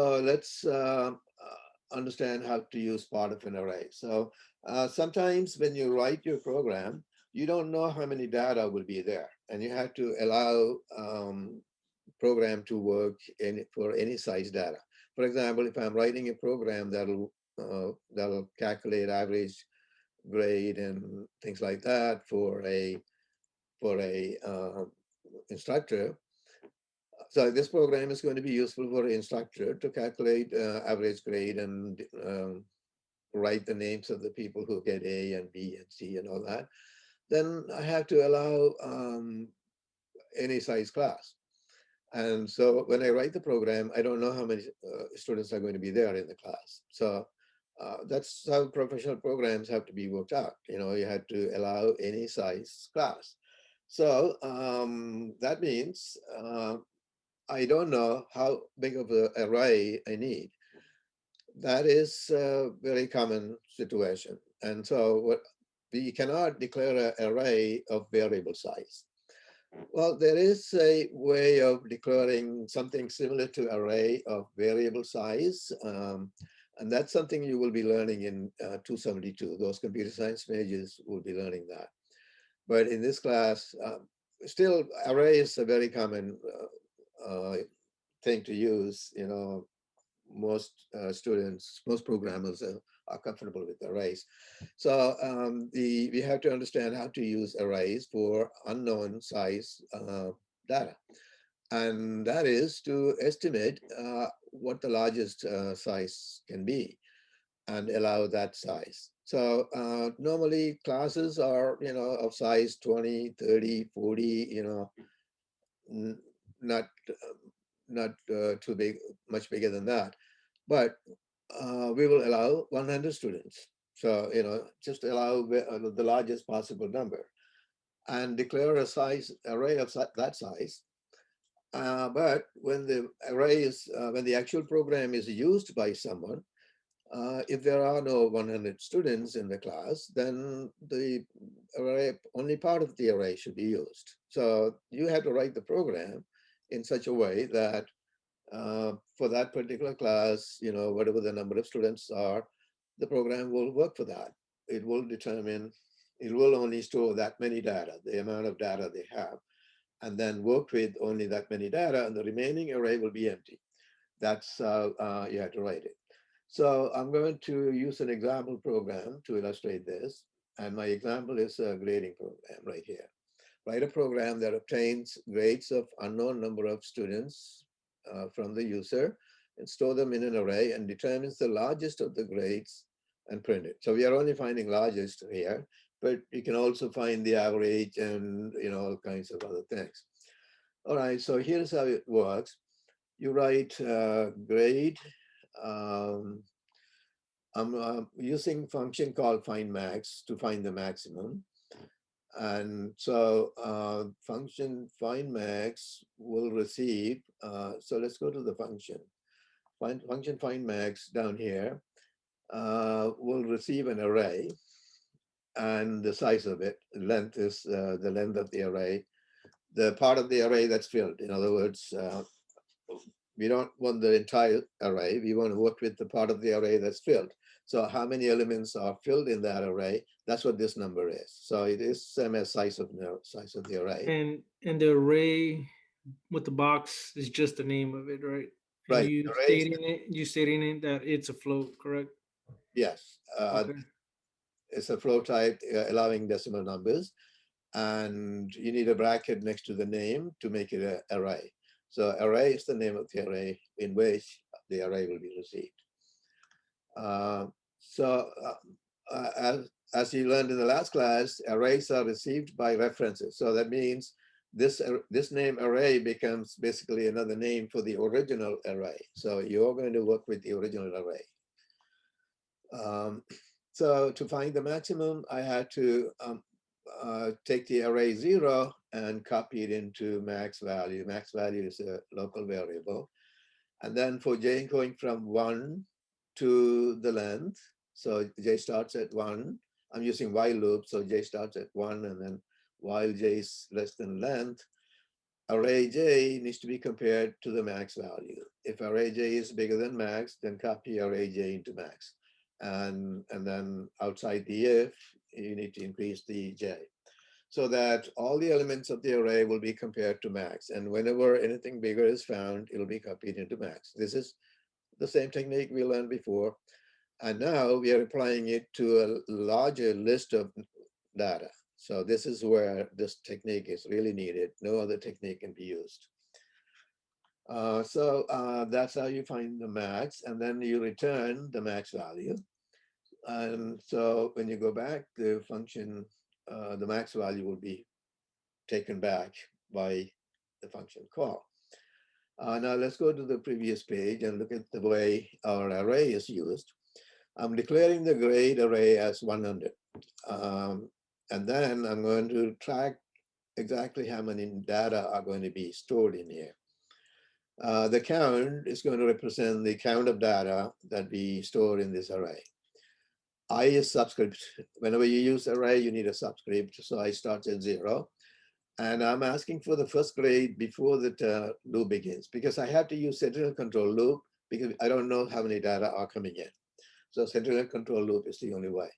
Let's understand how to use part of an array. So sometimes when you write your program, you don't know how many data will be there, and you have to allow program to work for any size data. For example, if I'm writing a program that'll calculate average grade and things like that for a instructor. So this program is going to be useful for an instructor to calculate average grade and write the names of the people who get A and B and C and all that. Then I have to allow any size class. And so when I write the program, I don't know how many students are going to be there in the class. So that's how professional programs have to be worked out. You have to allow any size class. So that means I don't know how big of an array I need. That is a very common situation. And so we cannot declare an array of variable size. Well, there is a way of declaring something similar to array of variable size. And that's something you will be learning in 272. Those computer science majors will be learning that. But in this class, still array is a very common thing to use. Most students, most programmers are comfortable with arrays. So we have to understand how to use arrays for unknown size data. And that is to estimate what the largest size can be and allow that size. So normally classes are, of size 20, 30, 40, not too big, much bigger than that. But we will allow 100 students. So, just allow the largest possible number and declare a size array of that size. But when the array is, when the actual program is used by someone, if there are no 100 students in the class, then the array, only part of the array should be used. So you have to write the program in such a way that for that particular class, whatever the number of students are, the program will work for that. It will determine, it will only store that many data, the amount of data they have, and then work with only that many data, and the remaining array will be empty. That's how you have to write it. So I'm going to use an example program to illustrate this. And my example is a grading program right here. Write a program that obtains grades of unknown number of students from the user and store them in an array and determines the largest of the grades and print it. So we are only finding largest here, but you can also find the average and all kinds of other things. All right, so here's how it works. You write grade. Um, I'm using function called find max to find the maximum. And so function find max will receive, so let's go to the function. Function find max down here will receive an array, and the size of it, length is the length of the array, the part of the array that's filled. In other words, we don't want the entire array. We want to work with the part of the array that's filled. So how many elements are filled in that array? That's what this number is. So it is same as size of the array. And the array with the box is just the name of it, right? And Right. Array is you stating it that it's a float, correct? yes. Okay. It's a flow type allowing decimal numbers, and you need a bracket next to the name to make it an array. So array is the name of the array in which the array will be received. Uh, so as you learned in the last class, arrays are received by references. So that means this name array becomes basically another name for the original array. So you're going to work with the original array. So to find the maximum, I had to take the array 0 and copy it into max value. Max value is a local variable. And then for j going from 1 to the length, so j starts at 1. I'm using while loop, so j starts at 1, and then while j is less than length, array J needs to be compared to the max value. If array J is bigger than max, then copy array J into max. And then outside the if, you need to increase the J, so that all the elements of the array will be compared to max. And whenever anything bigger is found, it'll be copied into max. This is the same technique we learned before. And now we are applying it to a larger list of data. So this is where this technique is really needed. No other technique can be used. That's how you find the max, and then you return the max value. And so when you go back, the function, the max value will be taken back by the function call. Now let's go to the previous page and look at the way our array is used. I'm declaring the grade array as 100. And then I'm going to track exactly how many data are going to be stored in here. The count is going to represent the count of data that we store in this array. I is subscript. Whenever you use array, you need a subscript. So I start at 0. And I'm asking for the first grade before the loop begins, because I have to use sentinel control loop because I don't know how many data are coming in. So sentinel control loop is the only way.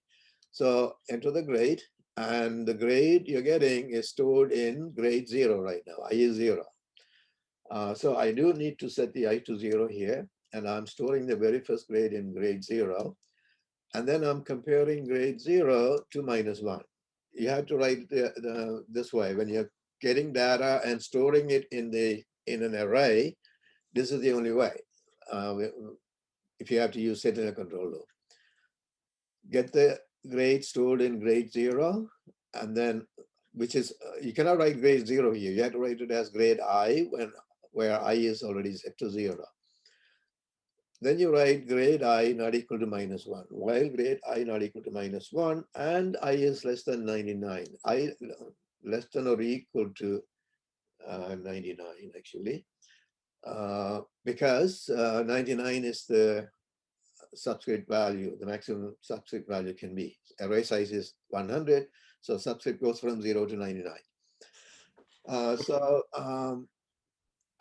So enter the grade, and the grade you're getting is stored in grade 0 right now. I is 0. So I do need to set the I to 0 here, and I'm storing the very first grade in grade 0. And then I'm comparing grade 0 to -1. You have to write this way. When you're getting data and storing it in an array, this is the only way. If you have to use sentinel control loop. Get the grade stored in grade 0, and then, which is, you cannot write grade 0 here. You have to write it as grade I, where I is already set to 0. Then you write grade I not equal to -1, while grade I not equal to -1, and I is less than 99. I less than or equal to 99, actually, because 99 is the subscript value, the maximum subscript value can be. Array size is 100, so subscript goes from 0 to 99.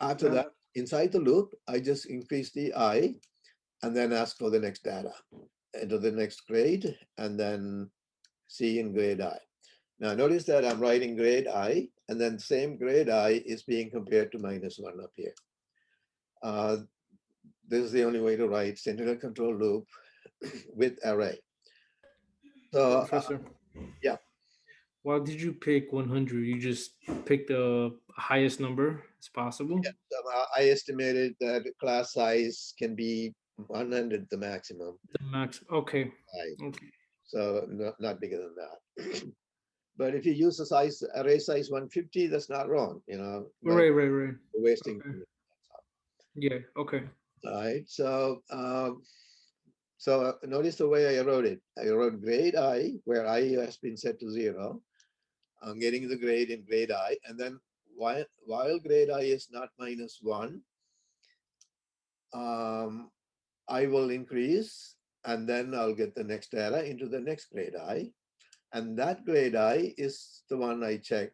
After that, inside the loop, I just increase the I and then ask for the next data, enter the next grade, and then see in grade I. Now notice that I'm writing grade I, and then same grade I is being compared to -1 up here. This is the only way to write sentinel control loop with array. So Professor, yeah, why did you pick 100? You just picked the highest number as possible? I estimated that class size can be 100, the maximum. The max. Okay. Right. Okay. So not bigger than that. But if you use the size array size 150, that's not wrong, but Right. wasting. Okay. Yeah. Okay. All right. So notice the way I wrote it. I wrote grade I, where I has been set to 0. I'm getting the grade in grade I, and then while grade I is not -1, I will increase, and then I'll get the next data into the next grade I, and that grade I is the one I check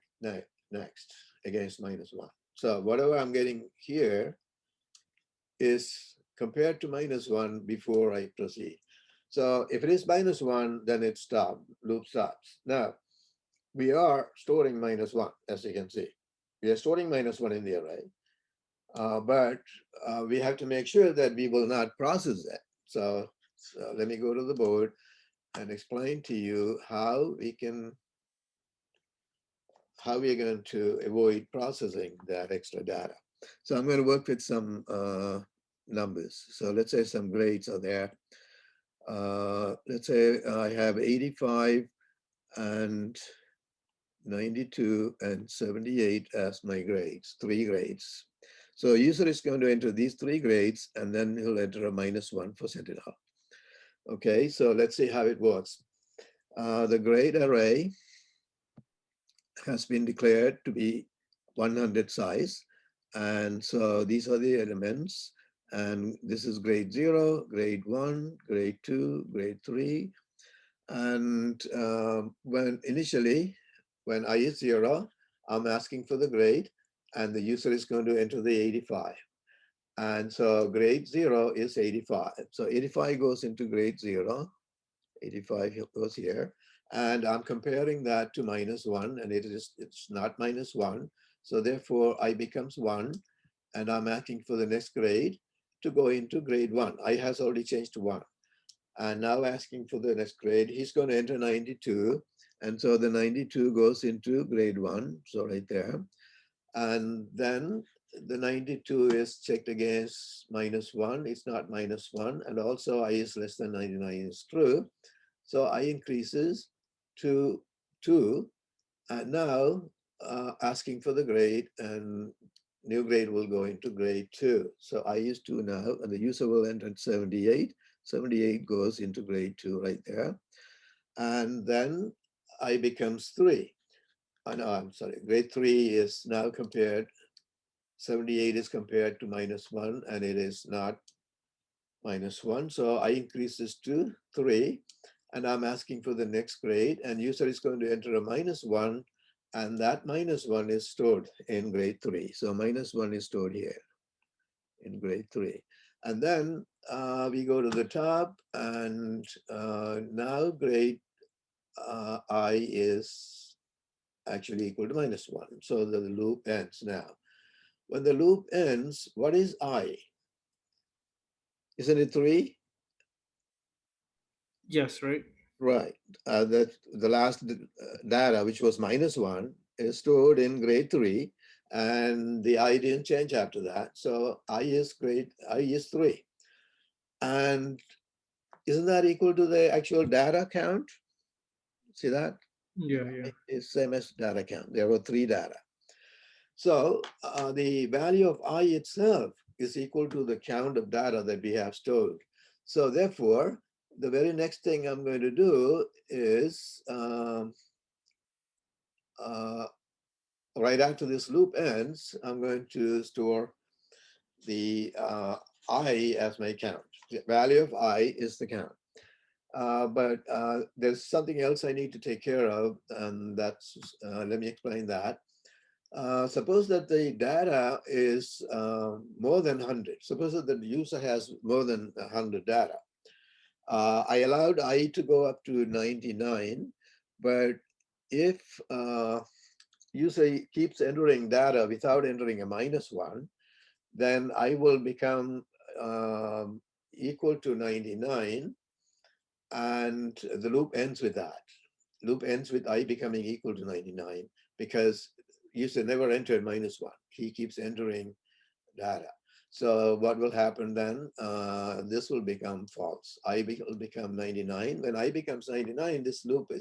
next against -1. So whatever I'm getting here is compared to -1 before I proceed. So if it is -1, then it stops, loop stops. Now, we are storing -1, as you can see. We are storing -1 in the array, but we have to make sure that we will not process it. So let me go to the board and explain to you how we are going to avoid processing that extra data. So I'm going to work with some numbers. So let's say some grades are there. Let's say I have 85 and 92 and 78 as my grades, 3 grades. So user is going to enter these 3 grades, and then he'll enter a -1 for Sentinel. Okay, so let's see how it works. The grade array has been declared to be 100 size. And so these are the elements. And this is grade 0, grade 1, grade 2, grade 3. And when I is 0, I'm asking for the grade. and the user is going to enter the 85. And so grade 0 is 85. So 85 goes into grade 0, 85 goes here. And I'm comparing that to -1, and it's not -1. So therefore I becomes 1, and I'm asking for the next grade to go into grade 1. I has already changed to 1. And now asking for the next grade, he's going to enter 92. And so the 92 goes into grade 1, so right there. And then the 92 is checked against -1. It's not -1. And also I is less than 99 is true. So I increases to 2. And now asking for the grade, and new grade will go into grade 2. So I is 2 now, and the user will enter 78. 78 goes into grade 2 right there. And then I becomes 3. No, I'm sorry, grade 3 is now compared, 78 is compared to -1, and it is not -1. So I increase this to 3, and I'm asking for the next grade, and user is going to enter a -1, and that -1 is stored in grade 3. So -1 is stored here in grade 3. And then we go to the top, and now grade I is actually equal to -1. So the loop ends now. When the loop ends, what is I? Isn't it 3? Yes, right? Right. That the last data, which was -1, is stored in grade 3, and the I didn't change after that. So I is 3. And isn't that equal to the actual data count? See that? Yeah, yeah. It's same as data count. There were 3 data. So the value of I itself is equal to the count of data that we have stored. So therefore, the very next thing I'm going to do is right after this loop ends, I'm going to store the I as my count. The value of I is the count. But there's something else I need to take care of, and that's, let me explain that. Suppose that the data is more than 100. Suppose that the user has more than 100 data. I allowed I to go up to 99, but if user keeps entering data without entering a -1, then I will become equal to 99, and the loop ends with that. Loop ends with I becoming equal to 99, because user never entered -1. He keeps entering data. So what will happen then? This will become false. I will become 99. When I becomes 99, this loop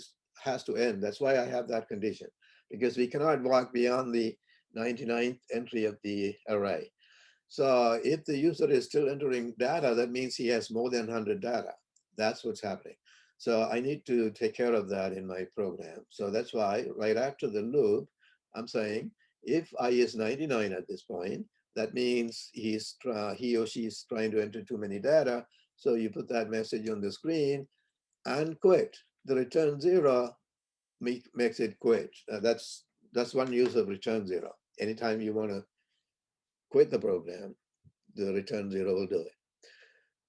has to end. That's why I have that condition, because we cannot walk beyond the 99th entry of the array. So if the user is still entering data, that means he has more than 100 data. That's what's happening. So I need to take care of that in my program. So that's why right after the loop, I'm saying if I is 99 at this point, that means he or she is trying to enter too many data. So you put that message on the screen and quit. The return 0 makes it quit. That's one use of return 0. Anytime you want to quit the program, the return 0 will do it.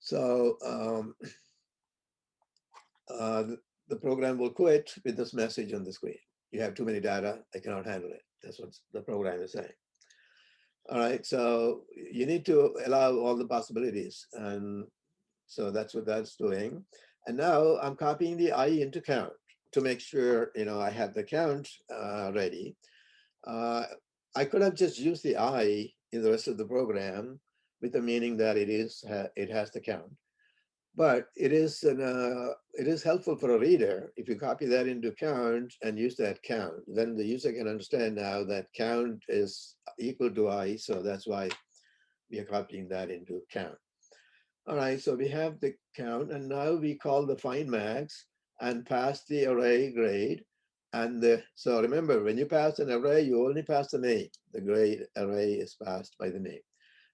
So the program will quit with this message on the screen. You have too many data, I cannot handle it. That's what the program is saying. All right, so you need to allow all the possibilities. And so that's what that's doing. And now I'm copying the I into count to make sure, I have the count ready. I could have just used the I in the rest of the program with the meaning that it has the count. But it is helpful for a reader if you copy that into count and use that count. Then the user can understand now that count is equal to I, so that's why we are copying that into count. All right, so we have the count, and now we call the find max and pass the array grade. And so remember, when you pass an array, you only pass the name. The grade array is passed by the name.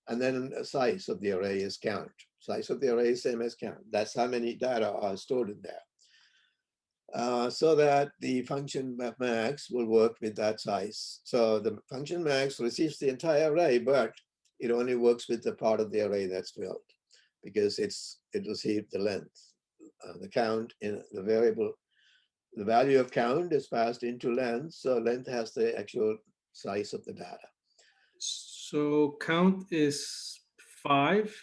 And then size of the array is count. Size of the array is same as count. That's how many data are stored in there. so that the function max will work with that size. So the function max receives the entire array, but it only works with the part of the array that's filled because it received the length. The count in the variable, the value of count is passed into length, so length has the actual size of the data. So count is 5,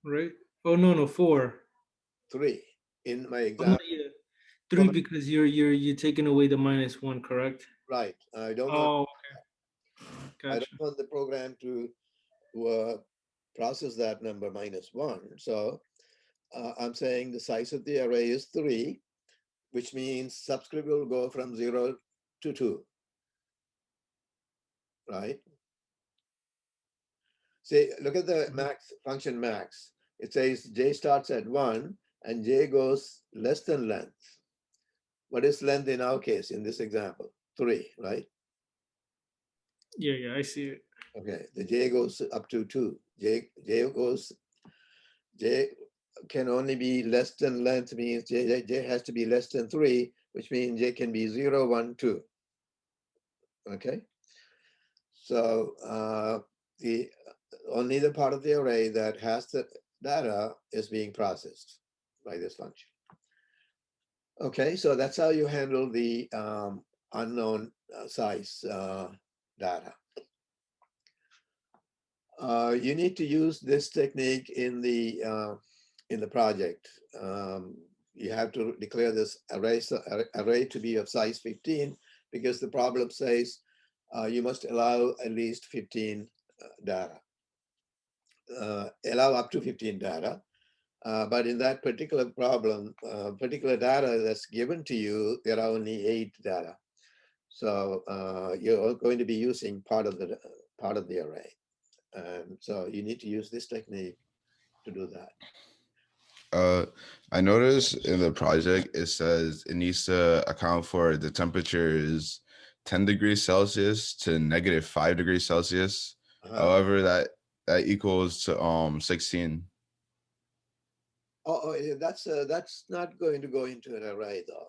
right? Oh no, 4. 3 in my Oh no, example. yeah, For 3 because you're taking away the -1, correct? right, Oh, I don't gotcha. want the program to process that number -1. So I'm saying the size of the array is 3, which means subscript will go from 0 to 2, right? See, look at the Mhm. max function max. It says j starts at 1 and j goes less than length. What is length in our case, in this example? 3, right? Yeah, I see it. Okay, the j goes up to 2. J can only be less than length, means j has to be less than 3, which means j can be 0, 1, 2. Okay, so the only the part of the array that has the data is being processed by this function. Okay, so that's how you handle the unknown size data. You need to use this technique in the project. You have to declare this array to be of size 15 because the problem says you must allow at least 15 data, allow up to 15 data. But in that particular problem, particular data that's given to you, there are only 8 data. So you're going to be using part of the array. And so you need to use this technique to do that. I noticed in the project it says it needs to account for the temperature is 10 degrees Celsius to -5 degrees Celsius. Uh-huh. However, that equals to 16. Yeah, that's not going to go into an array, though.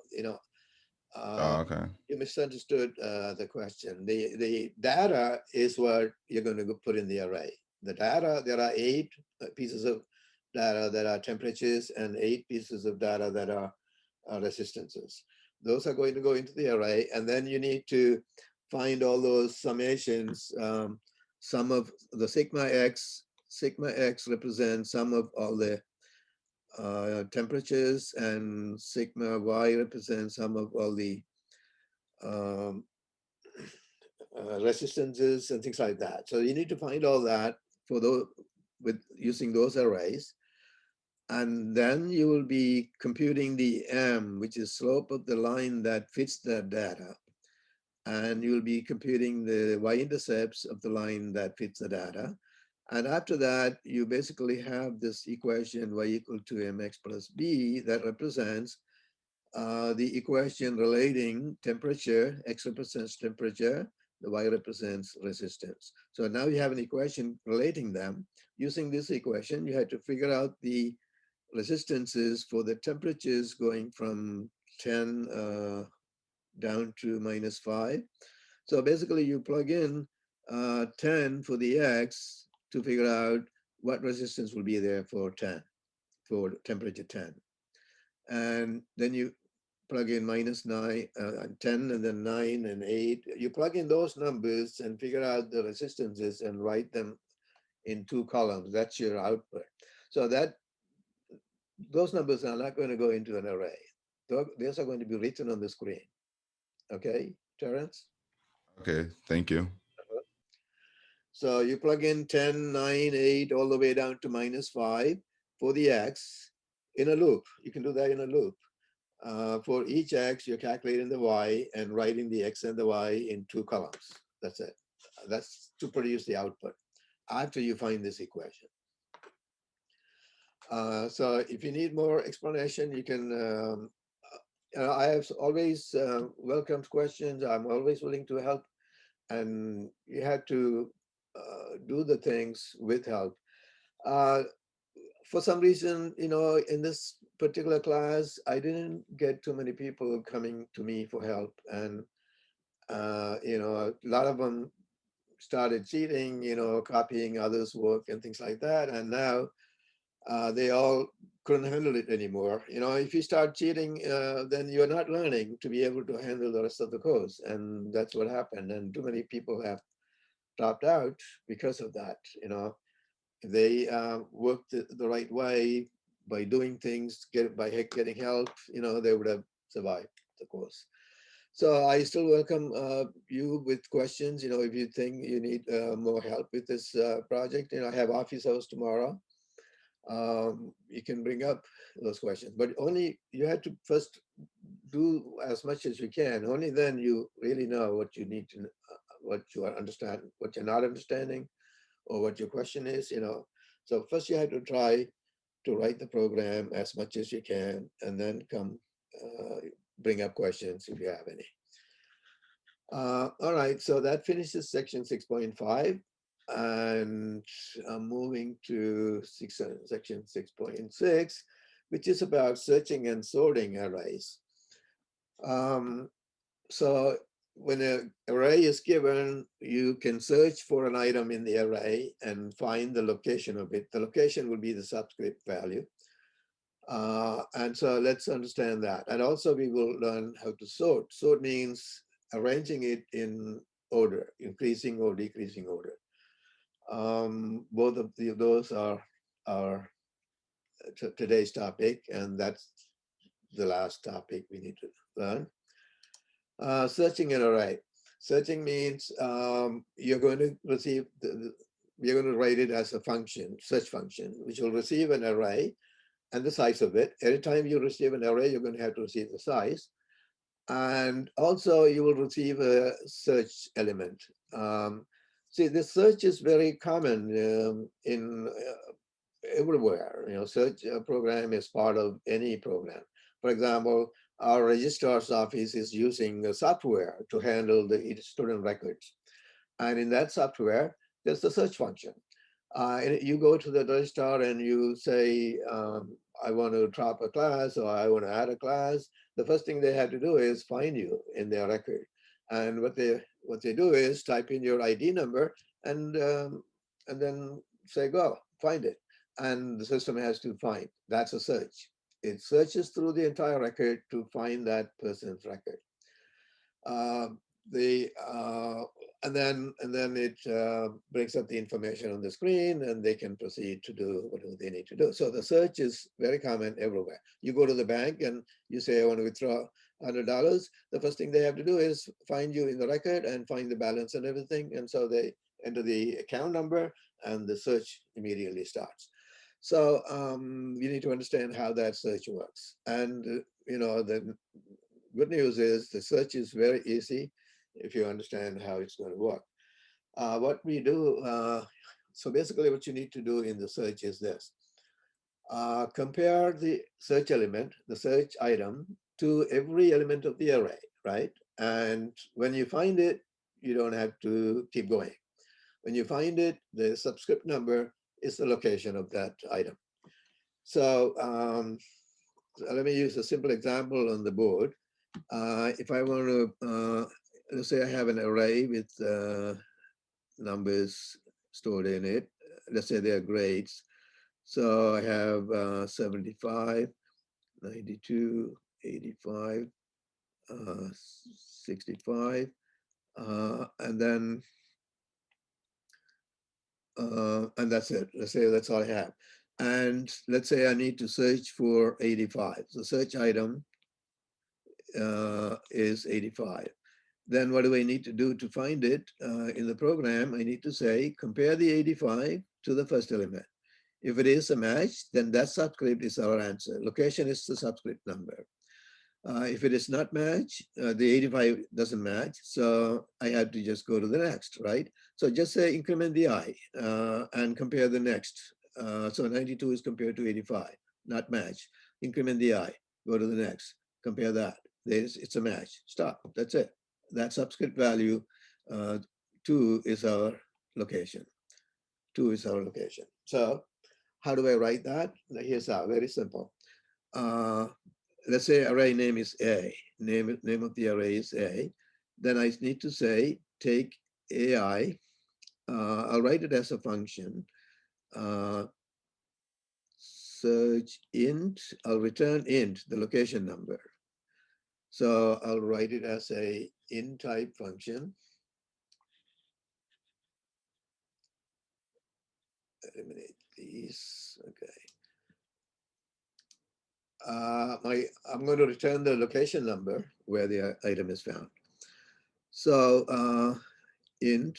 Uh, Oh, okay. you misunderstood the question. The data is what you're going to put in the array. The data, there are 8 pieces of data that are temperatures and 8 pieces of data that are resistances. Those are going to go into the array, and then you need to find all those summations. Sum of the sigma x represents sum of all the temperatures, and sigma y represents sum of all the um, resistances and things like that. So you need to find all that for those with using those arrays. And then you will be computing the m, which is slope of the line that fits that data. And you'll be computing the y-intercepts of the line that fits the data. And after that, you basically have this equation y equal to mx plus b that represents the equation relating temperature. X represents temperature, the y represents resistance. So now you have an equation relating them. Using this equation, you had to figure out the resistances for the temperatures going from 10 down to -5. So basically you plug in 10 for the X to figure out what resistance will be there for 10, for temperature 10. And then you plug in -9, 10, and then 9 and 8. You plug in those numbers and figure out the resistances and write them in 2 columns. That's your output. So those numbers are not going to go into an array. Those are going to be written on the screen. Okay, Terence? Okay, thank you. So you plug in 10, 9, 8, all the way down to -5 for the X in a loop. You can do that in a loop. For each X, you're calculating the Y and writing the X and the Y in 2 columns. That's it. That's to produce the output after you find this equation. So if you need more explanation, you can, I have always welcomed questions. I'm always willing to help. And you have to do the things with help. For some reason, in this particular class, I didn't get too many people coming to me for help. And, a lot of them started cheating, copying others' work and things like that. And now they all couldn't handle it anymore. If you start cheating, then you're not learning to be able to handle the rest of the course. And that's what happened. And too many people have dropped out because of that. If they worked the right way by doing things, getting help, they would have survived the course. So I still welcome you with questions. If you think you need more help with this project, I have office hours tomorrow. You can bring up those questions, but only you have to first do as much as you can. Only then you really know what you need to, what you are understand, what you're not understanding, or what your question is. So first you have to try to write the program as much as you can, and then come bring up questions if you have any. All right, so that finishes section 6.5, and I'm moving to section 6.6, which is about searching and sorting arrays. So when an array is given, you can search for an item in the array and find the location of it. The location will be the subscript value. And so let's understand that. And also we will learn how to sort. Sort means arranging it in order, increasing or decreasing order. Both of those are today's topic, and that's the last topic we need to learn. Searching an array. Searching means you're going to receive, you're going to write it as a function, search function, which will receive an array and the size of it. Every time you receive an array, you're going to have to receive the size. And also you will receive a search element. See, this search is very common in everywhere. Search program is part of any program. For example, our registrar's office is using software to handle the student records. And in that software, there's the search function. And you go to the registrar and you say, I want to drop a class or I want to add a class. The first thing they have to do is find you in their record. And what they do is type in your ID number and then say, go, find it. And the system has to find. That's a search. It searches through the entire record to find that person's record. And then it brings up the information on the screen, and they can proceed to do whatever they need to do. So the search is very common everywhere. You go to the bank and you say, I want to withdraw $100. The first thing they have to do is find you in the record and find the balance and everything. And so they enter the account number and the search immediately starts. So you need to understand how that search works. And the good news is the search is very easy if you understand how it's going to work. What we do, so basically what you need to do in the search is this. Compare the search element, the search item, to every element of the array, right? And when you find it, you don't have to keep going. When you find it, the subscript number is the location of that item. So let me use a simple example on the board. If I want to, let's say I have an array with numbers stored in it. Let's say they're grades. So I have 75, 92, 85, 65, and that's it. Let's say that's all I have. And let's say I need to search for 85. So search item is 85. Then what do I need to do to find it in the program? I need to say, compare the 85 to the first element. If it is a match, then that subscript is our answer. Location is the subscript number. If it is not match, the 85 doesn't match. So I have to just go to the next, right? So just say increment the I and compare the next. So 92 is compared to 85, not match. Increment the I, go to the next, compare that. It's a match, stop, that's it. That subscript value 2 is our location. 2 is our location. So how do I write that? Here's how, very simple. let's say array name is A, name of the array is A, then I need to say take AI, I'll write it as a function, search int, I'll return int, the location number. So I'll write it as a int type function. Eliminate these, okay. I'm going to return the location number where the item is found. So int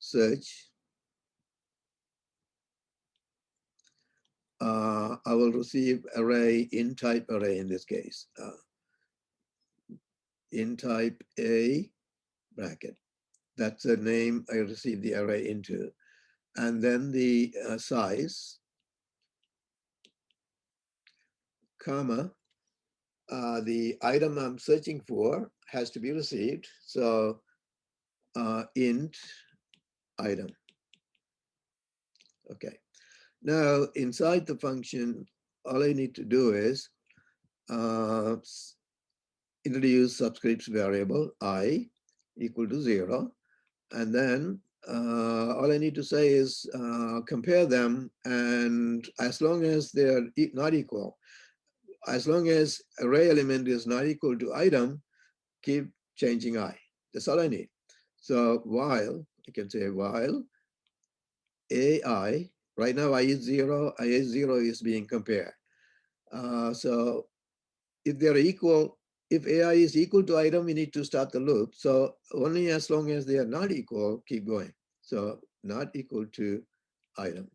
search, I will receive array in type array in this case, in type A bracket. That's the name I receive the array into. And then the size, comma, the item I'm searching for has to be received. So int item. Okay. Now inside the function, all I need to do is introduce subscripts variable I equal to 0. And then all I need to say is compare them. And as long as they're not equal, as long as array element is not equal to item, keep changing I. That's all I need. So while, I can say while AI, right now I is 0, I is 0 is being compared. So if they're equal, if AI is equal to item, we need to start the loop. So only as long as they are not equal, keep going. So not equal to item.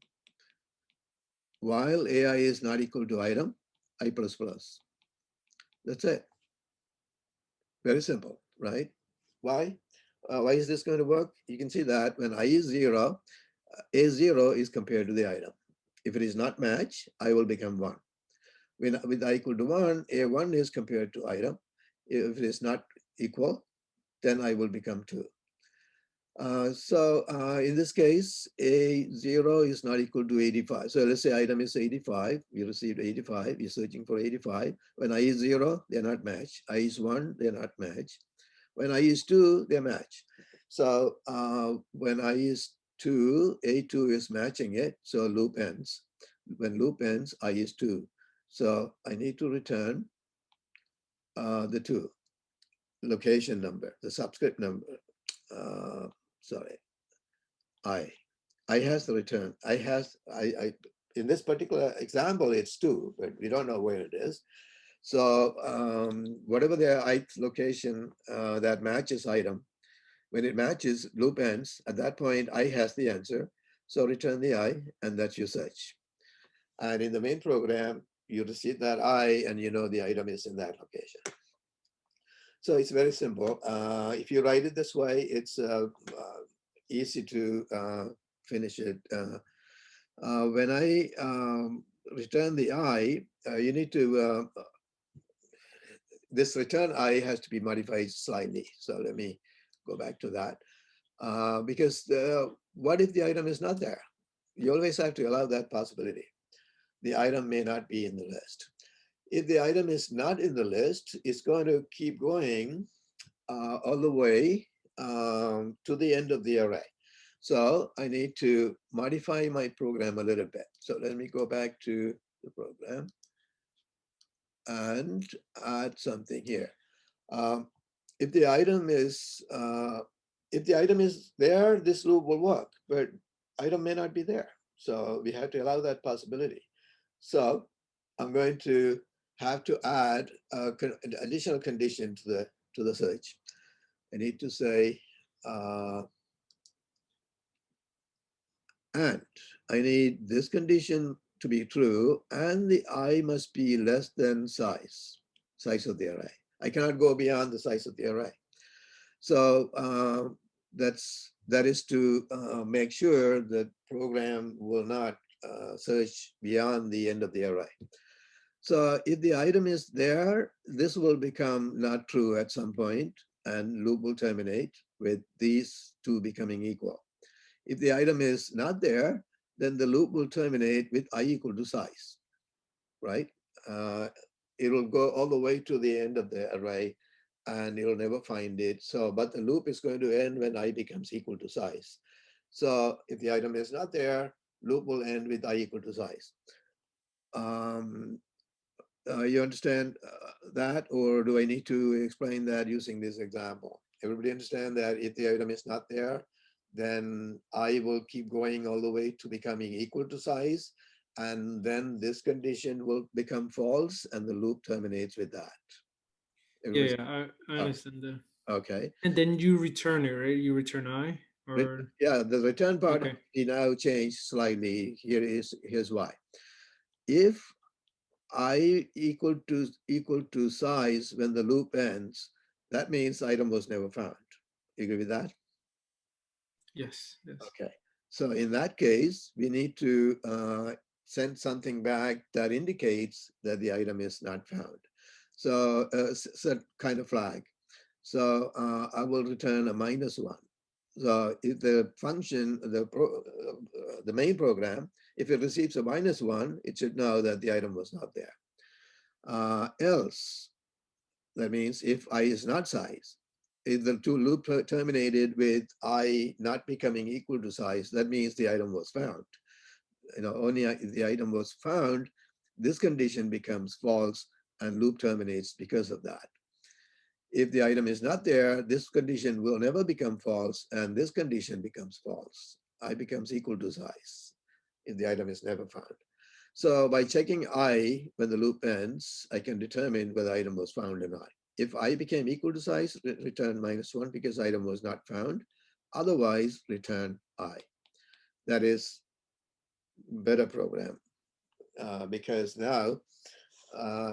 While AI is not equal to item, I plus plus. That's it. Very simple, right? Why? Why is this going to work? You can see that when I is 0, A0 is compared to the item. If it is not matched, I will become 1. When with I equal to 1, A1 is compared to item. If it is not equal, then I will become 2. So in this case, A0 is not equal to 85. So let's say item is 85. We received 85. We're searching for 85. When I is 0, they're not matched. I is 1, they're not matched. When I is 2, they're matched. So when I is 2, A2 is matching it. So loop ends. When loop ends, I is 2. So I need to return the 2, location number, the subscript number. Sorry, I has the return. I in this particular example, it's 2, but we don't know where it is. So whatever the ith location that matches item, when it matches loop ends, at that point, I has the answer. So return the I, and that's your search. And in the main program, you receive that I, and you know the item is in that location. So it's very simple. If you write it this way, it's easy to finish it. When I return the I, you need to, this return I has to be modified slightly. So let me go back to that. Because what if the item is not there? You always have to allow that possibility. The item may not be in the list. If the item is not in the list, it's going to keep going all the way to the end of the array. So I need to modify my program a little bit. So let me go back to the program and add something here. If the item is there, this loop will work, but item may not be there. So we have to allow that possibility. So I'm going to have to add an additional condition to the search. I need to say, and I need this condition to be true, and the I must be less than size of the array. I cannot go beyond the size of the array. So that is to make sure that program will not search beyond the end of the array. So if the item is there, this will become not true at some point, and loop will terminate with these two becoming equal. If the item is not there, then the loop will terminate with I equal to size, right? uh, it will go all the way to the end of the array and you'll never find it. So, but the loop is going to end when I becomes equal to size. So if the item is not there, loop will end with I equal to size. Um, you understand that, or do I need to explain that using this example? Everybody understand that if the item is not there, then I will keep going all the way to becoming equal to size, and then this condition will become false, and the loop terminates with that. Yeah, Everybody's I understand that. okay. And then you return it, right? You return I or Yeah, the return part okay. we now change slightly. Here's why. If I equal to size when the loop ends, that means item was never found. You agree with that? Yes, yes. Okay. So in that case, we need to send something back that indicates that the item is not found. So set kind of flag. So I will return a -1. So if the function, the main program, if it receives a -1, it should know that the item was not there. Else, that means if I is not size, if the two loop terminated with I not becoming equal to size, that means the item was found. Only if the item was found, this condition becomes false and loop terminates because of that. If the item is not there, this condition will never become false and this condition becomes false. I becomes equal to size if the item is never found. So by checking I when the loop ends, I can determine whether item was found or not. If I became equal to size, return -1 because item was not found. Otherwise, return I. That is better program because now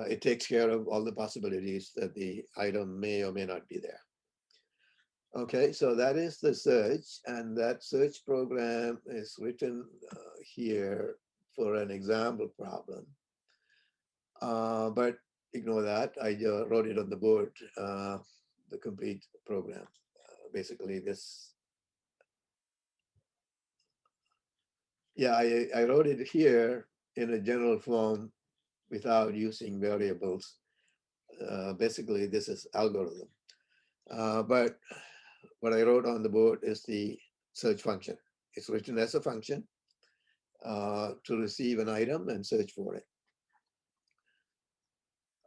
it takes care of all the possibilities that the item may or may not be there. Okay, so that is the search, and that search program is written here for an example problem. But ignore that. I wrote it on the board, the complete program. Basically, this. Yeah, I wrote it here in a general form without using variables. Basically, this is algorithm. But what I wrote on the board is the search function. It's written as a function to receive an item and search for it.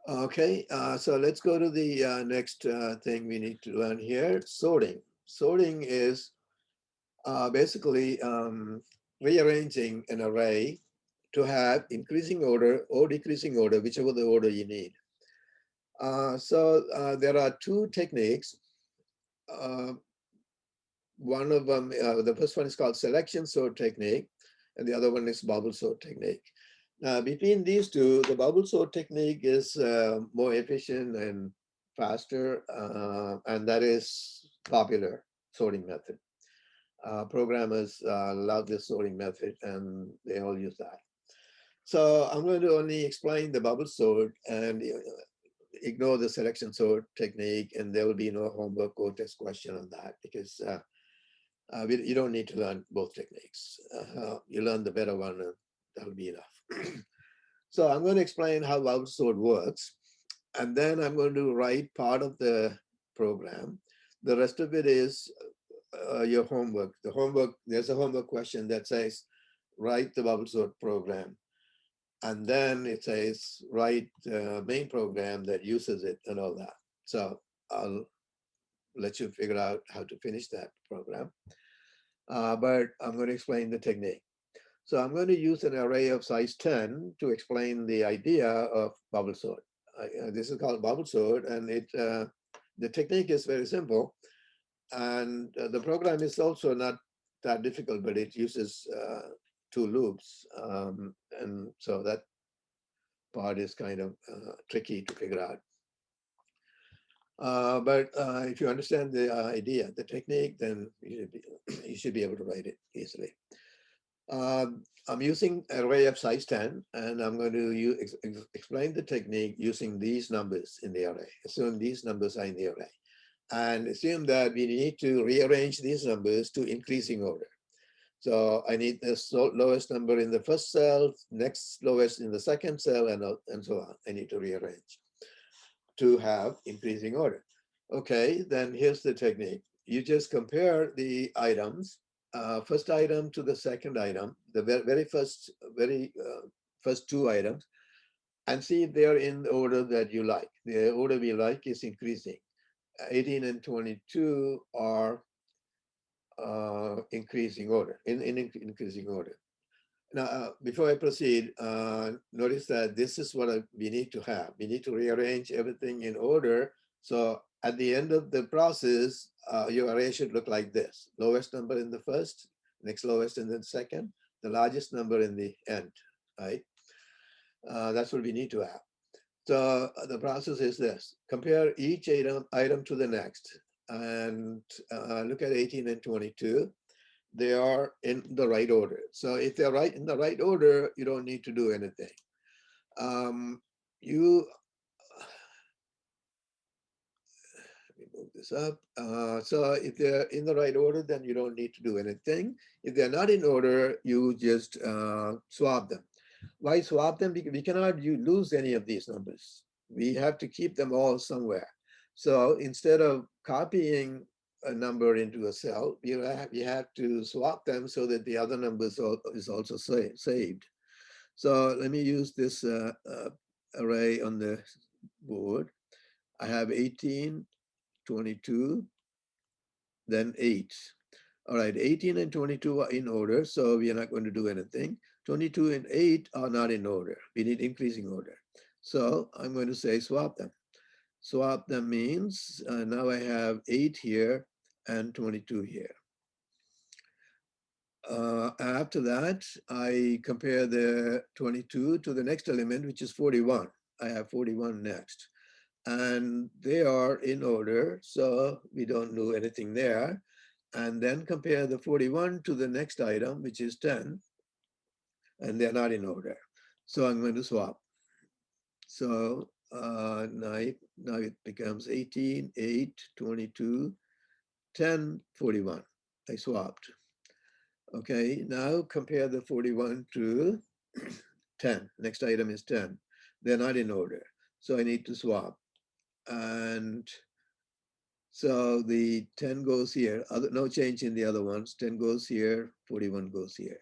Okay, so let's go to the next thing we need to learn here, sorting. Sorting is basically rearranging an array to have increasing order or decreasing order, whichever the order you need. So there are two techniques. One of them, the first one is called selection sort technique, and the other one is bubble sort technique. Now, between these two, the bubble sort technique is more efficient and faster, and that is popular sorting method. Programmers love this sorting method, and they all use that. So I'm going to only explain the bubble sort and ignore the selection sort technique, and there will be no homework or test question on that because you don't need to learn both techniques. You learn the better one, and that'll be enough. So I'm going to explain how bubble sort works, and then I'm going to write part of the program. The rest of it is your homework. The homework, there's a homework question that says, write the bubble sort program. And then it says, write the main program that uses it and all that. So I'll let you figure out how to finish that program. But I'm going to explain the technique. So I'm going to use an array of size 10 to explain the idea of bubble sort. This is called bubble sort, and the technique is very simple. And the program is also not that difficult, but it uses two loops. And so that part is kind of tricky to figure out. But if you understand the idea, the technique, then you should be able to write it easily. I'm using an array of size 10, and I'm going to explain the technique using these numbers in the array. Assume these numbers are in the array. And assume that we need to rearrange these numbers to increasing order. So I need the lowest number in the first cell, next lowest in the second cell, and so on. I need to rearrange to have increasing order. Okay, then here's the technique. You just compare the items, first item to the second item, the very first two items, and see if they are in the order that you like. The order we like is increasing. 18 and 22 are increasing order, in increasing order. Now, before I proceed, notice that this is what we need to have. We need to rearrange everything in order. So at the end of the process, your array should look like this. Lowest number in the first, next lowest in the second, the largest number in the end, right? That's what we need to have. So the process is this: compare each item to the next, and look at 18 and 22. They are in the right order. So if they're right in the right order, you don't need to do anything. Let me move this up. So if they're in the right order, then you don't need to do anything. If they're not in order, you just swap them. Why swap them? Because we cannot lose any of these numbers. We have to keep them all somewhere. So instead of copying a number into a cell, you have to swap them so that the other number is also saved. So let me use this array on the board. I have 18, 22, then 8. All right, 18 and 22 are in order, so we are not going to do anything. 22 and 8 are not in order. We need increasing order. So I'm going to say swap them. Swap them means now I have 8 here and 22 here. After that, I compare the 22 to the next element, which is 41. I have 41 next. And they are in order, so we don't do anything there. And then compare the 41 to the next item, which is 10, and they're not in order. So I'm going to swap. So now it becomes 18, 8, 22, 10, 41. I swapped. Okay, now compare the 41 to 10. Next item is 10. They're not in order, so I need to swap. And so the 10 goes here, no change in the other ones. 10 goes here, 41 goes here.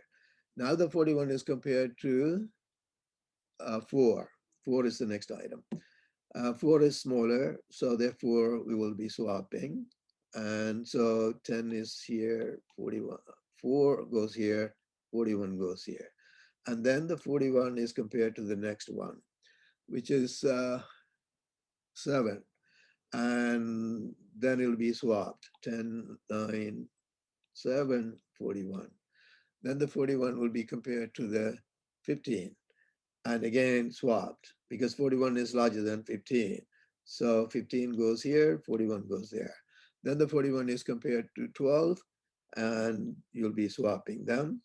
Now the 41 is compared to 4. 4 is the next item. 4 is smaller, so therefore we will be swapping. And so 10 is here, 41. 4 goes here, 41 goes here. And then the 41 is compared to the next one, which is 7. And then it'll be swapped, 10, 9, 7, 41. Then the 41 will be compared to the 15. And again, swapped, because 41 is larger than 15. So 15 goes here, 41 goes there. Then the 41 is compared to 12, and you'll be swapping them.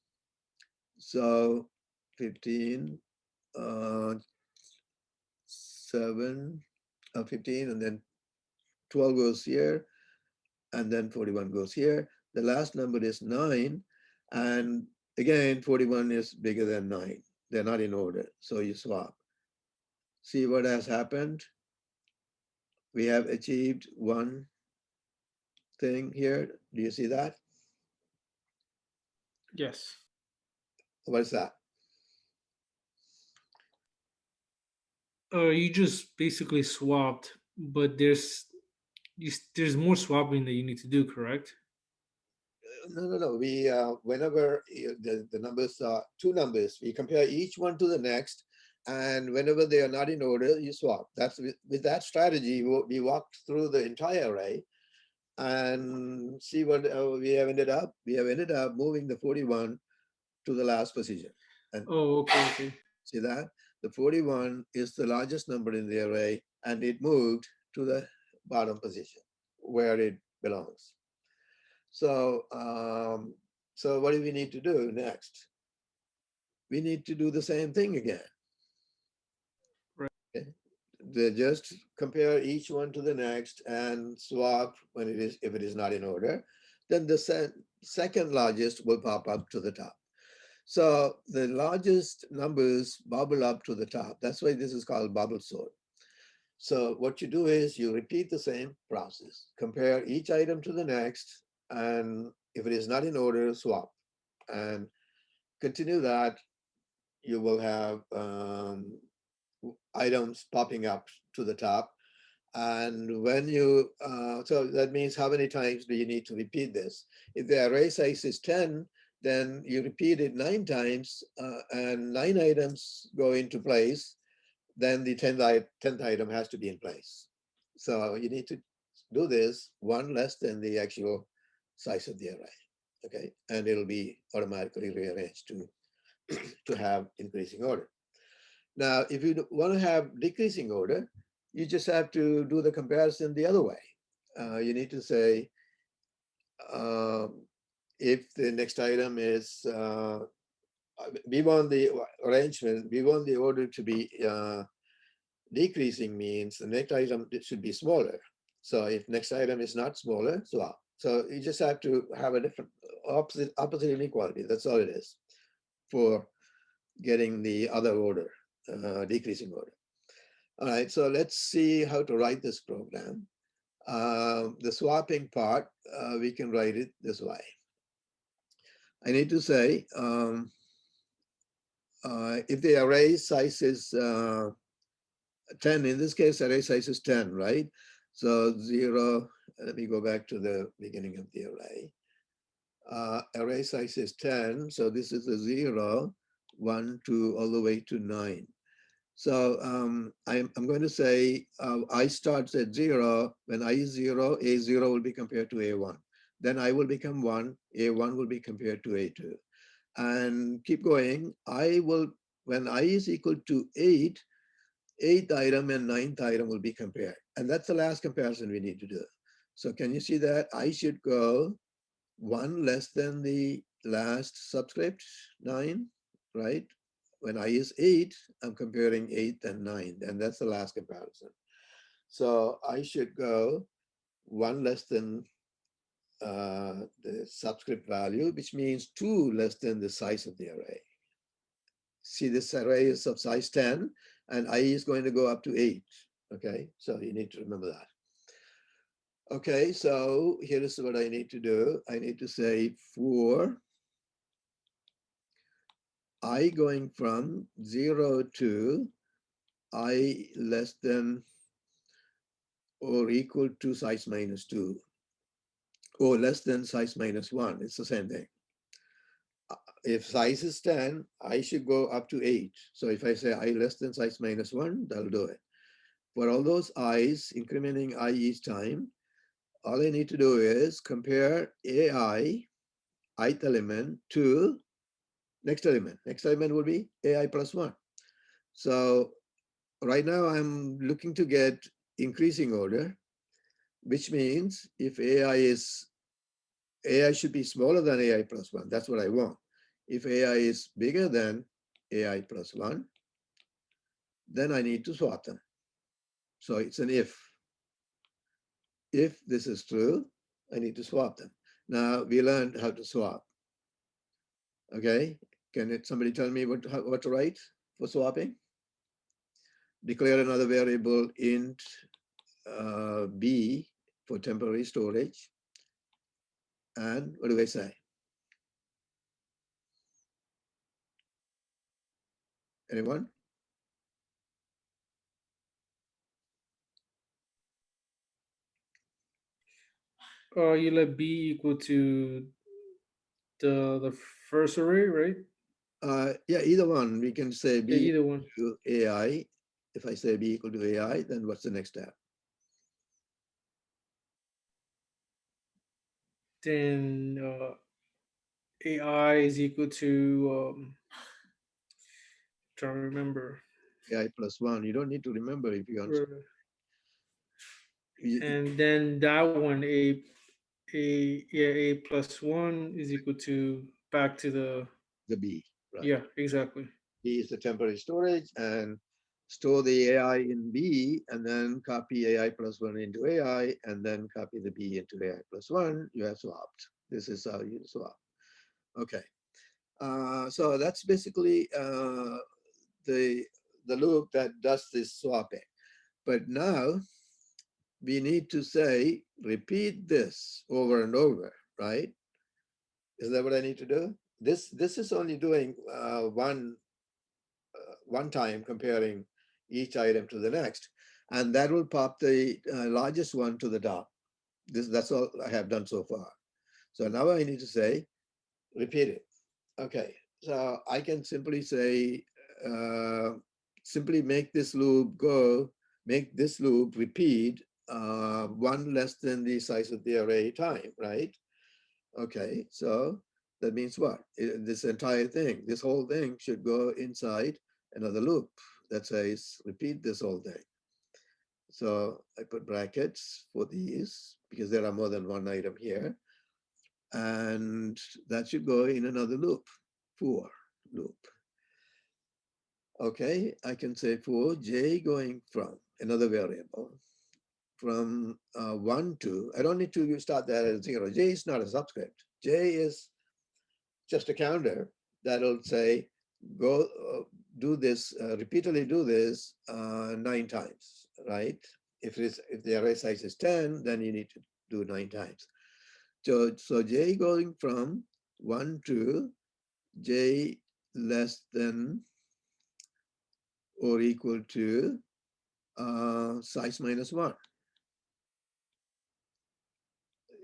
So 15, 7, 15, and then 12 goes here, and then 41 goes here. The last number is 9, and again, 41 is bigger than 9. They're not in order, so you swap. See what has happened? We have achieved one thing here. Do you see that? Yes. What's that? You just basically swapped, but there's more swapping that you need to do, correct? No. We whenever the numbers are two numbers, we compare each one to the next, and whenever they are not in order, you swap. That's with that strategy. We walked through the entire array and see what we have ended up. We have ended up moving the 41 to the last position. And Oh, okay. see that? The 41 is the largest number in the array, and it moved to the bottom position where it belongs. So, so what do we need to do next? We need to do the same thing again. Right. Okay. They just compare each one to the next and swap when if it is not in order. Then the second largest will pop up to the top. So the largest numbers bubble up to the top. That's why this is called bubble sort. So what you do is you repeat the same process, compare each item to the next, and if it is not in order, swap. And continue that, you will have items popping up to the top. And when you, so that means how many times do you need to repeat this? If the array size is 10, then you repeat it 9 times and 9 items go into place, then the 10th item has to be in place. So you need to do this one less than the actual size of the array, okay? And it'll be automatically rearranged to have increasing order. Now, if you want to have decreasing order, you just have to do the comparison the other way. You need to say, if the next item is, we want the arrangement, we want the order to be decreasing, means the next item should be smaller. So if next item is not smaller, swap. So you just have to have a different opposite inequality. That's all it is for getting the other order, decreasing order. All right, so let's see how to write this program. The swapping part, we can write it this way. I need to say, if the array size is 10, in this case, array size is 10, right? So 0, let me go back to the beginning of the array. Array size is 10, so this is a 0, 1, 2, all the way to 9. So I'm going to say I starts at 0. When I is 0, A0 will be compared to A1. Then I will become 1, A1 will be compared to A2. And keep going. When I is equal to 8, 8th item and 9th item will be compared. And that's the last comparison we need to do. So can you see that? I should go 1 less than the last subscript, 9, right? When I is 8, I'm comparing 8 and 9, and that's the last comparison. So I should go 1 less than the subscript value, which means 2 less than the size of the array. See, this array is of size 10, and I is going to go up to 8. Okay, so you need to remember that. Okay, so here is what I need to do. I need to say for I going from 0 to I less than or equal to size minus 2, or less than size minus 1. It's the same thing. If size is 10, I should go up to 8. So if I say I less than size minus 1, that'll do it. For all those i's, incrementing I each time, all I need to do is compare AI, ith element, to next element. Next element will be AI plus 1. So right now I'm looking to get increasing order, which means if AI should be smaller than AI plus 1. That's what I want. If AI is bigger than AI plus 1, then I need to swap them. So it's an if. If this is true, I need to swap them. Now we learned how to swap. Okay, can somebody tell me what to write for swapping? Declare another variable int b for temporary storage. And what do I say? Anyone? You let b equal to the first array, right? Yeah, either one. We can say Yeah, b either one. to AI. If I say b equal to AI, then what's the next step? Then AI is equal to trying to remember. AI plus 1. You don't need to remember if you understand. And then that one, a plus 1 is equal to back to The b, right? yeah, exactly. B is the temporary storage, and store the AI in B, and then copy AI plus 1 into AI, and then copy the B into AI plus 1. You have swapped. This is how you swap. Okay. So that's basically the loop that does this swapping. But now we need to say, repeat this over and over, right? Is that what I need to do? This is only doing one time, comparing each item to the next, and that will pop the largest one to the top. That's all I have done so far. So now I need to say, repeat it. Okay, so I can simply say, uh, simply make this loop repeat one less than the size of the array time, right? Okay, so that means what? This entire thing, this whole thing should go inside another loop that says repeat this whole thing. So I put brackets for these because there are more than one item here. And that should go in another loop, for loop. Okay, I can say for j going from another variable from 1 to, I don't need to start that at 0. J is not a subscript. J is just a counter that'll say, go do this, repeatedly do this 9 times, right? If the array size is 10, then you need to do 9 times. So j going from 1 to j less than or equal to size minus 1.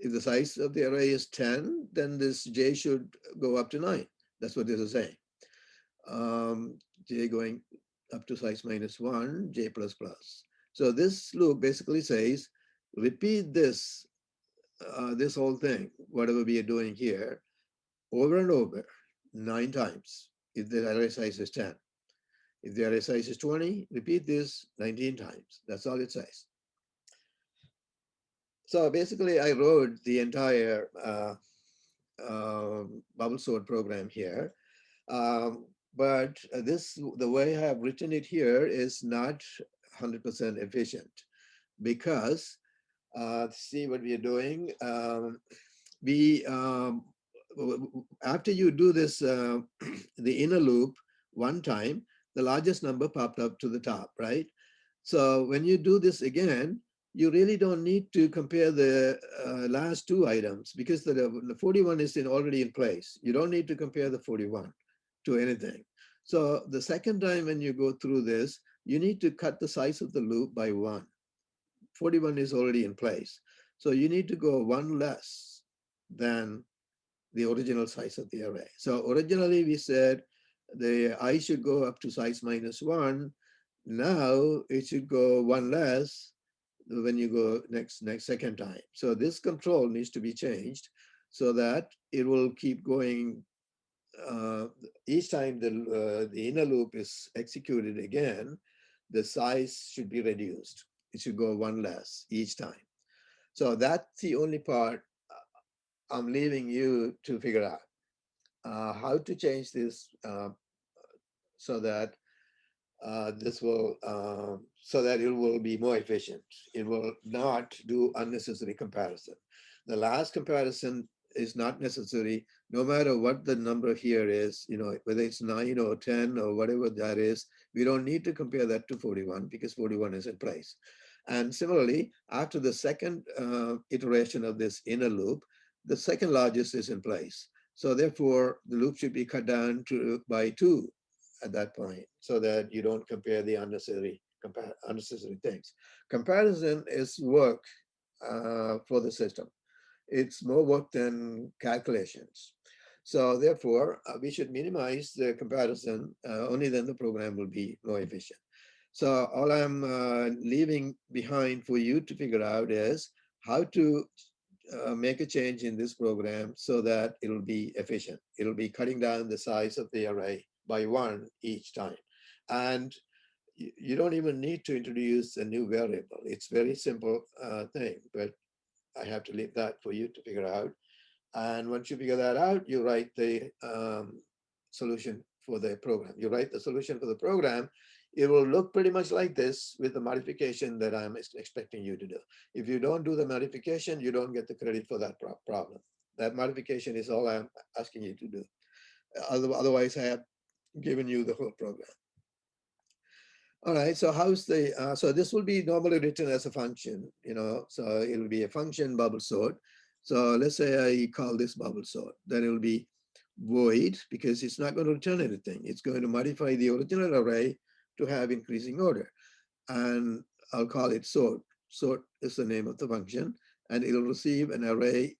If the size of the array is 10, then this j should go up to 9. That's what this is saying. J going up to size minus 1, j plus plus. So this loop basically says, repeat this, this whole thing, whatever we are doing here, over and over 9 times if the array size is 10. If the array size is 20, repeat this 19 times. That's all it says. So basically, I wrote the entire bubble sort program here. But the way I have written it here is not 100% efficient because see what we are doing. We after you do this, the inner loop one time, the largest number popped up to the top, right? So when you do this again, you really don't need to compare the last 2 items because the 41 is already in place. You don't need to compare the 41 to anything. So the second time when you go through this, you need to cut the size of the loop by 1. 41 is already in place. So you need to go 1 less than the original size of the array. So originally we said the I should go up to size minus 1. Now it should go 1 less when you go second time. So this control needs to be changed so that it will keep going. Each time the inner loop is executed again, the size should be reduced. It should go 1 less each time. So that's the only part I'm leaving you to figure out how to change this so that so that it will be more efficient. It will not do unnecessary comparison. The last comparison is not necessary, no matter what the number here is, whether it's 9 or 10 or whatever that is, we don't need to compare that to 41 because 41 is in place. And similarly, after the second iteration of this inner loop, the second largest is in place. So therefore, the loop should be cut down by 2 at that point so that you don't compare the unnecessary things. Comparison is work for the system. It's more work than calculations. So therefore, we should minimize the comparison, only then the program will be more efficient. So all I'm leaving behind for you to figure out is how to make a change in this program so that it'll be efficient. It'll be cutting down the size of the array by 1 each time. And you don't even need to introduce a new variable. It's very simple thing, but I have to leave that for you to figure out. And once you figure that out, you write the solution for the program. You write the solution for the program. It will look pretty much like this with the modification that I'm expecting you to do. If you don't do the modification, you don't get the credit for that problem. That modification is all I'm asking you to do. Otherwise, I have given you the whole program. All right, so how's the, so this will be normally written as a function, so it'll be a function bubble sort. So let's say I call this bubble sort, then it'll be void because it's not going to return anything. It's going to modify the original array to have increasing order. And I'll call it sort. Sort is the name of the function, and it'll receive an array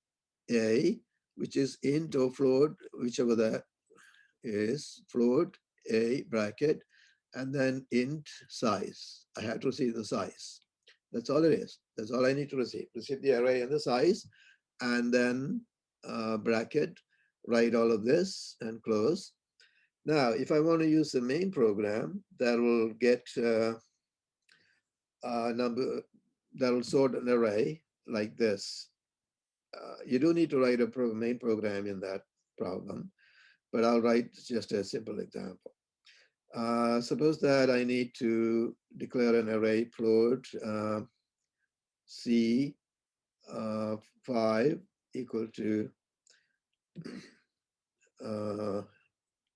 A, which is int or float, whichever that is, float A bracket, and then int size. I have to receive the size. That's all it is. That's all I need to receive. Receive the array and the size, and then bracket, write all of this and close. Now, if I want to use the main program, that will get number, that will sort an array like this. You do need to write a main program in that problem, but I'll write just a simple example. Suppose that I need to declare an array float C 5 equal to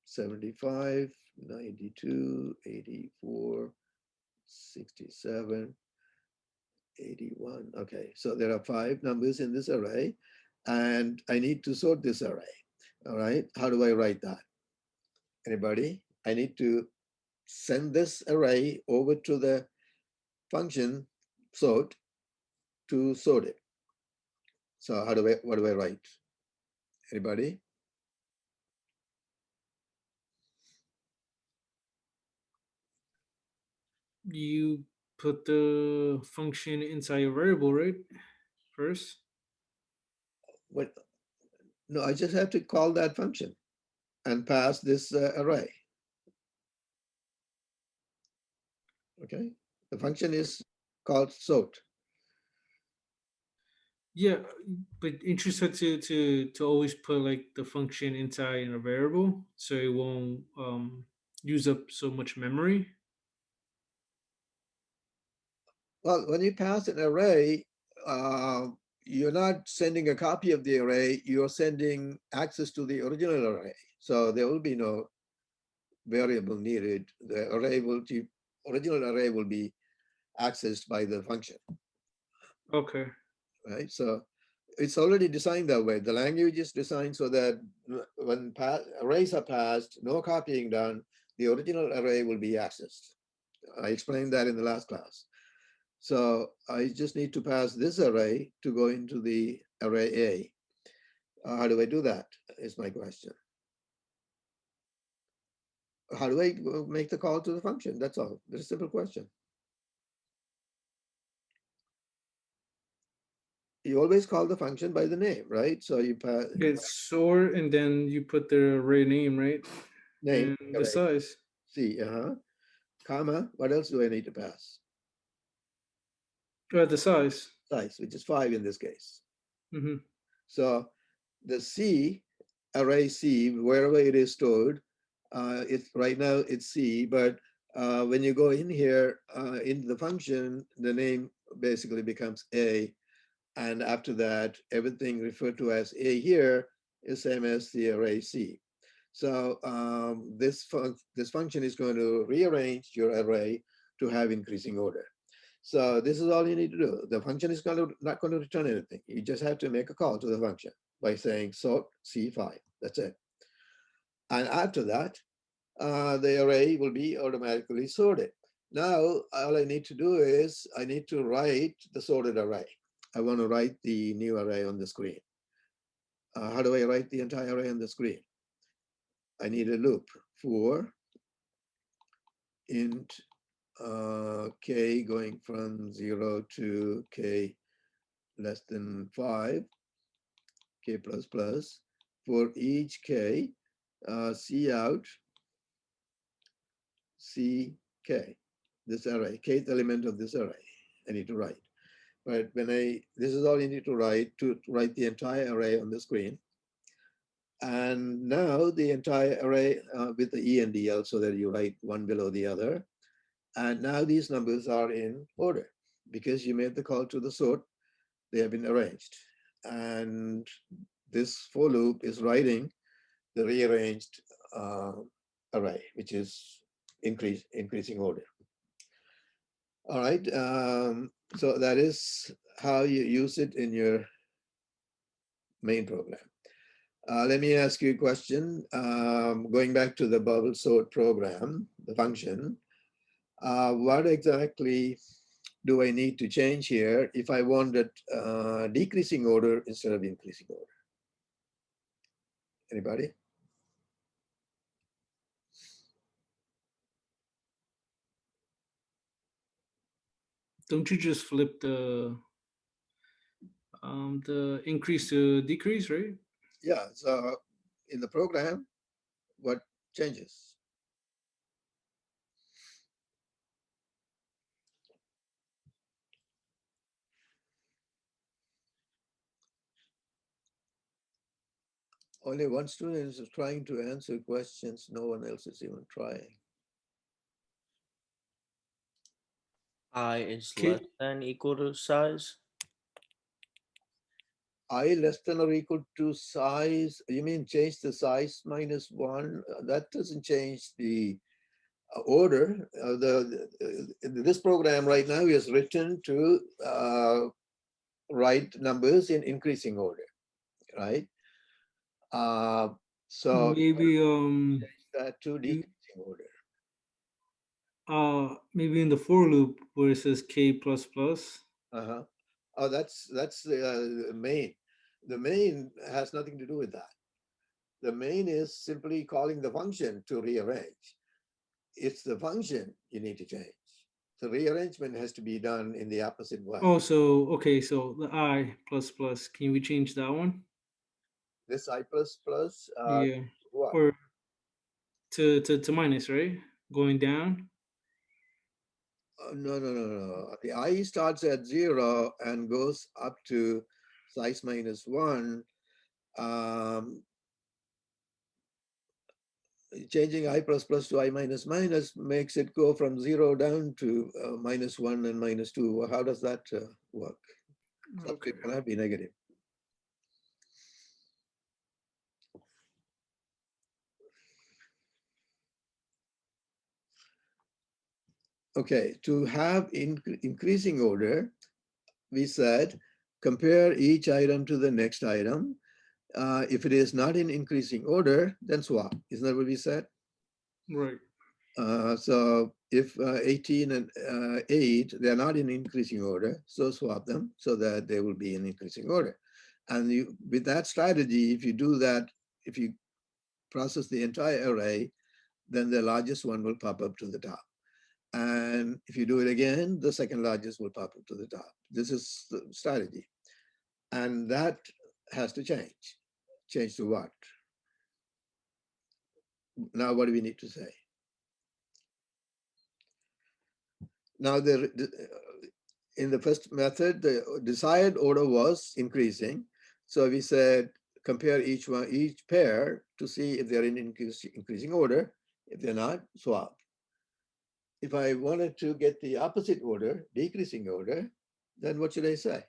75, 92, 84, 67, 81. Okay, so there are 5 numbers in this array, and I need to sort this array. All right, how do I write that? Anybody? I need to send this array over to the function sort to sort it. So what do I write? Anybody? You put the function inside a variable, right? First. What? No, I just have to call that function and pass this array. Okay, the function is called sort. Yeah, but interested to always put like the function inside in a variable so it won't use up so much memory. Well, when you pass an array, you're not sending a copy of the array, you're sending access to the original array. So there will be no variable needed. The original array will be accessed by the function, Okay. right? So it's already designed that way. The language is designed so that when arrays are passed, no copying done, the original array will be accessed. I explained that in the last class. So I just need to pass this array to go into the array A. How do I do that is my question. How do I make the call to the function? That's all. Very simple question. You always call the function by the name, right? So you pass It's sort and then you put the array name, right? name, And the array, size. C, comma. What else do I need to pass? The size. Size, which is 5 in this case. Mm-hmm. So the C, array C, wherever it is stored, it's right now it's C, but when you go in here in the function, the name basically becomes A. And after that, everything referred to as A here is same as the array C. So this function is going to rearrange your array to have increasing order. So this is all you need to do. The function is not going to return anything. You just have to make a call to the function by saying sort C5. That's it. And after that, the array will be automatically sorted. Now, all I need to do is I need to write the sorted array. I want to write the new array on the screen. How do I write the entire array on the screen? I need a loop for int k going from 0 to k less than 5, k plus plus. For each k, c out ck, this array, kth element of this array, I need to write. But this is all you need to write the entire array on the screen. And now the entire array with the E and DL so that you write one below the other. And now these numbers are in order because you made the call to the sort, they have been arranged. And this for loop is writing the rearranged array, which is increasing order. All right, so that is how you use it in your main program. Let me ask you a question. Going back to the bubble sort program, the function, what exactly do I need to change here if I wanted decreasing order instead of increasing order? Anybody? Don't you just flip the increase to decrease, right? Yeah, so in the program, what changes? Only one student is trying to answer questions. No one else is even trying. I is Okay. less than equal to size. I less than or equal to size. You mean change the size minus one? That doesn't change the order. This program right now is written to write numbers in increasing order, right? So Maybe that to decreasing order. maybe in the for loop where it says k plus plus. Uh-huh. Oh, that's the main. The main has nothing to do with that. The main is simply calling the function to rearrange. It's the function you need to change. The rearrangement has to be done in the opposite way. Oh, so okay, so the I plus plus. Can we change that one? This I plus plus, Yeah. what? Or to minus, right? Going down. No, no, no, no. The I starts at 0 and goes up to size minus 1. Um, Changing I plus plus to I minus minus makes it go from 0 down to minus 1 and minus 2. Well, how does that work? So Okay. it cannot be negative. Okay, to have increasing order, we said compare each item to the next item. If it is not in increasing order, then swap. Isn't that what we said? Right. So if 18 and 8, they're not in increasing order, so swap them so that they will be in increasing order. And with that strategy, if you do that, if you process the entire array, then the largest one will pop up to the top. And if you do it again, the second largest will pop up to the top. This is the strategy. And that has to change. Change to what? Now, what do we need to say? Now, in the first method, the desired order was increasing. So we said, compare each pair to see if they're in increasing order. If they're not, swap. If I wanted to get the opposite order, decreasing order, then what should I say?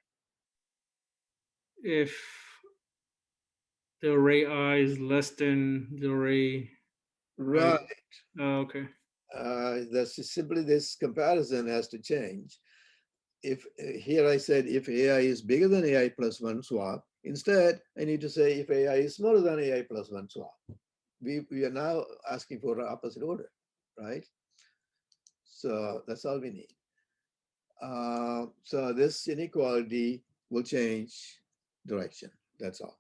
If the array I is less than the array. Right. Okay. That's simply this comparison has to change. If here I said if AI is bigger than AI plus 1, swap. Instead, I need to say if AI is smaller than AI plus 1, swap. We are now asking for opposite order, right? So that's all we need. So this inequality will change direction. That's all.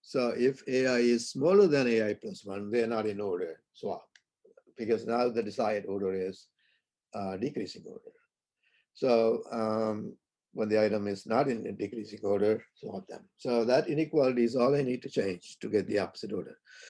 So if AI is smaller than AI plus 1, they're not in order, swap, because now the desired order is decreasing order. So when the item is not in decreasing order, swap them. So that inequality is all I need to change to get the opposite order.